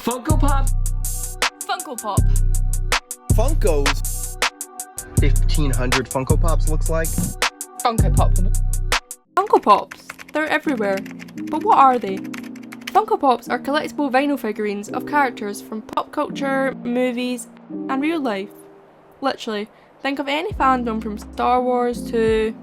Funko Pop. Funko Pop. Funkos. 1,500 Funko Pops looks like. Funko Pop. Funko Pops. They're everywhere. But what are they? Funko Pops are collectible vinyl figurines of characters from pop culture, movies, and real life. Literally, think of any fandom from Star Wars to,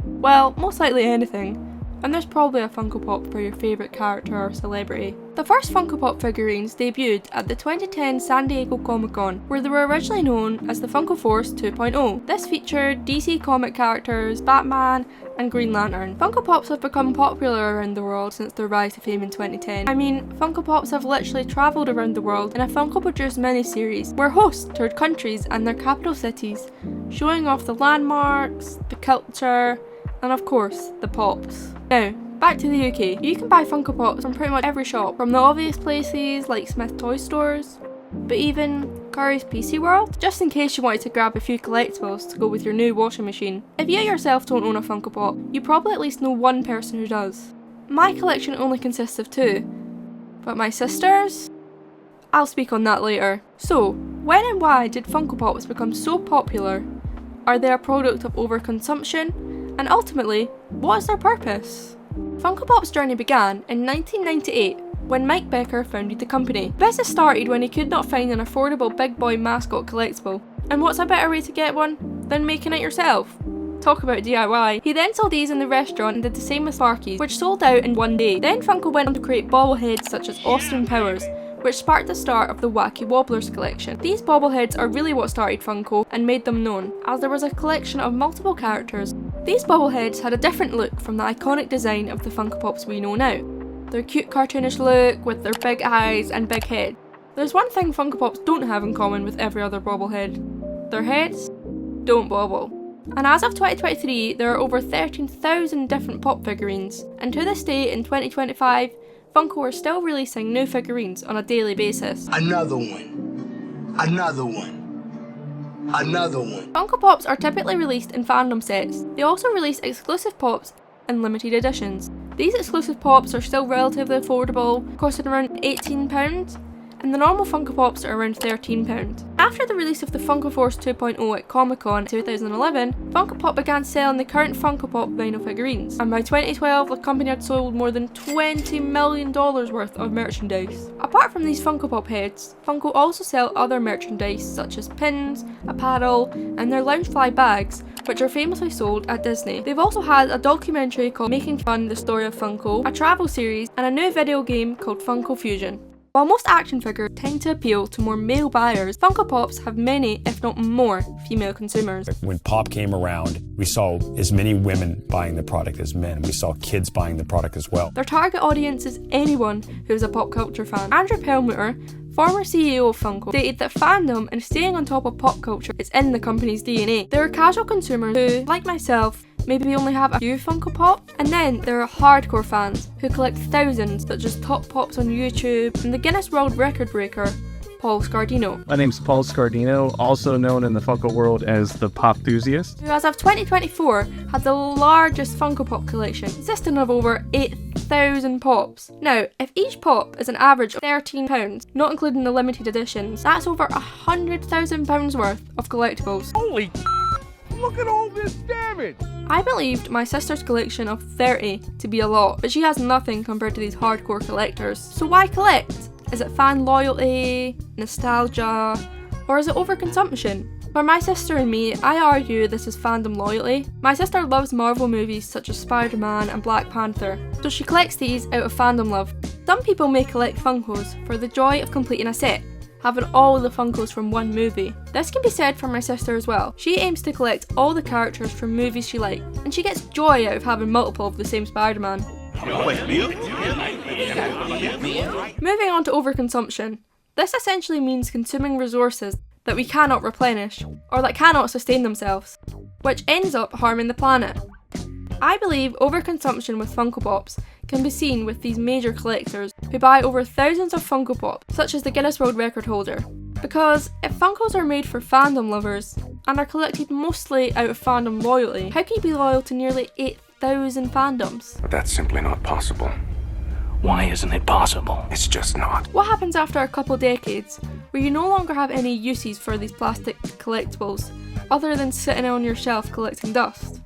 well, most likely anything. And there's probably a Funko Pop for your favourite character or celebrity. The first Funko Pop figurines debuted at the 2010 San Diego Comic-Con, where they were originally known as the Funko Force 2.0. This featured DC comic characters, Batman, and Green Lantern. Funko Pops have become popular around the world since their rise to fame in 2010. I mean, Funko Pops have literally travelled around the world in a Funko produced miniseries where hosts toured countries and their capital cities, showing off the landmarks, the culture, and of course, the pops. Now, back to the UK. You can buy Funko Pops from pretty much every shop, from the obvious places like Smith Toy Stores, but even Curry's PC World, just in case you wanted to grab a few collectibles to go with your new washing machine. If you yourself don't own a Funko Pop, you probably at least know one person who does. My collection only consists of 2, but my sister's? I'll speak on that later. So, when and why did Funko Pops become so popular? Are they a product of overconsumption? And ultimately, what is their purpose? Funko Pop's journey began in 1998 when Mike Becker founded the company. The business started when he could not find an affordable big boy mascot collectible. And what's a better way to get one than making it yourself? Talk about DIY. He then sold these in the restaurant and did the same with Sparky's, which sold out in one day. Then Funko went on to create bobbleheads such as Austin Powers, which sparked the start of the Wacky Wobblers collection. These bobbleheads are really what started Funko and made them known, as there was a collection of multiple characters. These bobbleheads had a different look from the iconic design of the Funko Pops we know now. Their cute cartoonish look with their big eyes and big head. There's one thing Funko Pops don't have in common with every other bobblehead. Their heads don't bobble. And as of 2023, there are over 13,000 different pop figurines, and to this day in 2025, Funko are still releasing new figurines on a daily basis. Another one. Another one. Another one. Funko Pops are typically released in fandom sets. They also release exclusive Pops and limited editions. These exclusive Pops are still relatively affordable, costing around £18, and the normal Funko Pops are around £13. After the release of the Funko Force 2.0 at Comic-Con 2011, Funko Pop began selling the current Funko Pop vinyl figurines, and by 2012 the company had sold more than $20 million worth of merchandise. Apart from these Funko Pop heads, Funko also sell other merchandise such as pins, apparel, and their Loungefly bags, which are famously sold at Disney. They've also had a documentary called Making Fun: The Story of Funko, a travel series, and a new video game called Funko Fusion. While most action figures tend to appeal to more male buyers, Funko Pops have many, if not more, female consumers. When Pop came around, we saw as many women buying the product as men. We saw kids buying the product as well. Their target audience is anyone who is a pop culture fan. Andrew Perlmutter, former CEO of Funko, stated that fandom and staying on top of pop culture is in the company's DNA. There are casual consumers who, like myself, maybe only have a few Funko Pop, and then there are hardcore fans who collect thousands, such as Top Pops on YouTube and the Guinness World Record breaker, Paul Scardino. My name's Paul Scardino, also known in the Funko world as the Pop Enthusiast. Who as of 2024 had the largest Funko Pop collection, consisting of over 8,000 Pops. Now, if each Pop is an average of £13, not including the limited editions, that's over £100,000 worth of collectibles. Holy look at all this damage! I believed my sister's collection of 30 to be a lot, but she has nothing compared to these hardcore collectors. So why collect? Is it fan loyalty, nostalgia, or is it overconsumption? For my sister and me, I argue this is fandom loyalty. My sister loves Marvel movies such as Spider-Man and Black Panther, so she collects these out of fandom love. Some people may collect Funkos for the joy of completing a set, having all the Funkos from one movie. This can be said for my sister as well. She aims to collect all the characters from movies she likes, and she gets joy out of having multiple of the same Spider-Man. Moving on to overconsumption. This essentially means consuming resources that we cannot replenish, or that cannot sustain themselves, which ends up harming the planet. I believe overconsumption with Funko Pops can be seen with these major collectors who buy over thousands of Funko Pops, such as the Guinness World Record holder. Because if Funkos are made for fandom lovers and are collected mostly out of fandom loyalty, how can you be loyal to nearly 8,000 fandoms? But that's simply not possible. Why isn't it possible? It's just not. What happens after a couple decades where you no longer have any uses for these plastic collectibles other than sitting on your shelf collecting dust?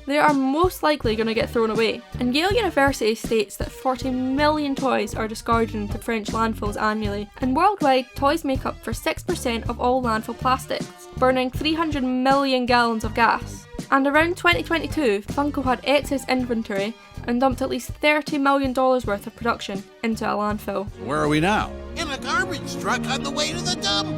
They are most likely going to get thrown away, and Yale University states that 40 million toys are discarded into French landfills annually, and worldwide toys make up for 6% of all landfill plastics, burning 300 million gallons of gas. And around 2022, Funko had excess inventory and dumped at least $30 million worth of production into a landfill. Where are we now? In a garbage truck on the way to the dump.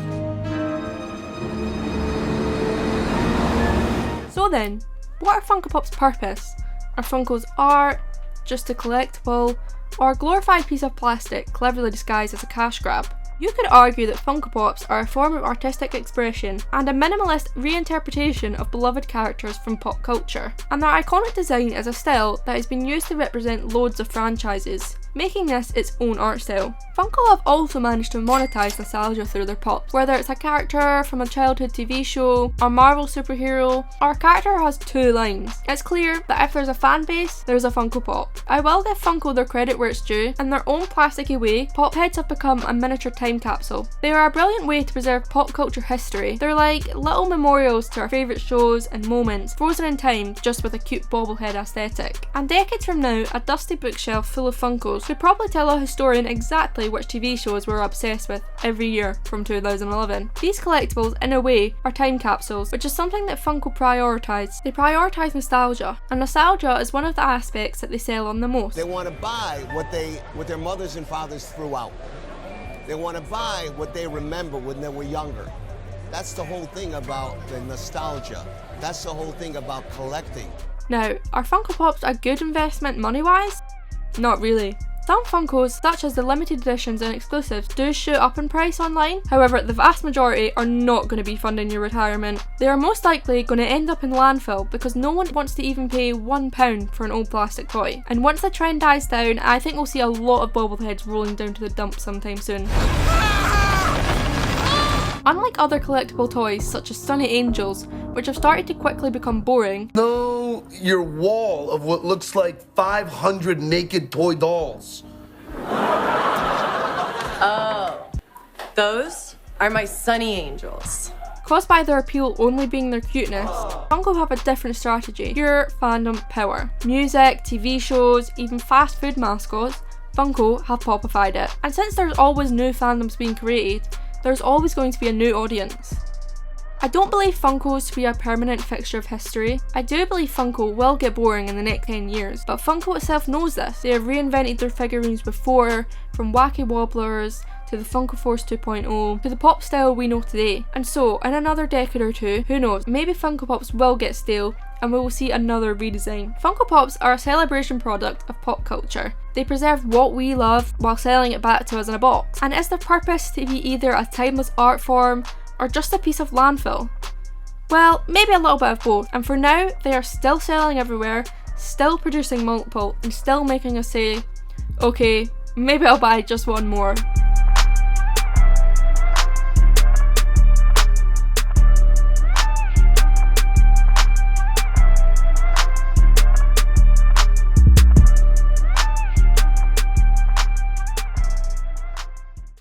So then, what are Funko Pop's purpose? Are Funkos art, just a collectible, or a glorified piece of plastic cleverly disguised as a cash grab? You could argue that Funko Pops are a form of artistic expression and a minimalist reinterpretation of beloved characters from pop culture, and their iconic design is a style that has been used to represent loads of franchises, making this its own art style. Funko have also managed to monetize nostalgia through their pops, whether it's a character from a childhood TV show, a Marvel superhero, or a character has 2 lines. It's clear that if there's a fan base, there's a Funko Pop. I will give Funko their credit where it's due. In their own plasticky way, pop heads have become a miniature time capsule. They are a brilliant way to preserve pop culture history. They're like little memorials to our favourite shows and moments, frozen in time just with a cute bobblehead aesthetic. And decades from now, a dusty bookshelf full of Funkos could probably tell a historian exactly which TV shows we're obsessed with every year from 2011. These collectibles, in a way, are time capsules, which is something that Funko prioritise. They prioritise nostalgia, and nostalgia is one of the aspects that they sell on the most. They want to buy what their mothers and fathers threw out. They want to buy what they remember when they were younger. That's the whole thing about the nostalgia. That's the whole thing about collecting. Now, are Funko Pops a good investment money-wise? Not really. Some Funkos, such as the limited editions and exclusives, do shoot up in price online. However, the vast majority are not going to be funding your retirement. They are most likely going to end up in landfill because no one wants to even pay £1 for an old plastic toy. And once the trend dies down, I think we'll see a lot of bobbleheads rolling down to the dump sometime soon. Unlike other collectible toys such as Sunny Angels, which have started to quickly become boring, No, your wall of what looks like 500 naked toy dolls. Oh, those are my Sunny Angels. caused by their appeal only being their cuteness, Funko have a different strategy. Pure fandom power. Music, TV shows, even fast food mascots, Funko have popified it. And since there's always new fandoms being created, there's always going to be a new audience. I don't believe Funkos to be a permanent fixture of history. I do believe Funko will get boring in the next 10 years, but Funko itself knows this. They have reinvented their figurines before, from wacky wobblers to the Funko Force 2.0 to the pop style we know today. And so, in another decade or two, who knows, maybe Funko Pops will get stale and we will see another redesign. Funko Pops are a celebration product of pop culture. They preserve what we love while selling it back to us in a box. And is their purpose to be either a timeless art form or just a piece of landfill? Well, maybe a little bit of both. And for now, they are still selling everywhere, still producing multiple, and still making us say, okay, maybe I'll buy just one more.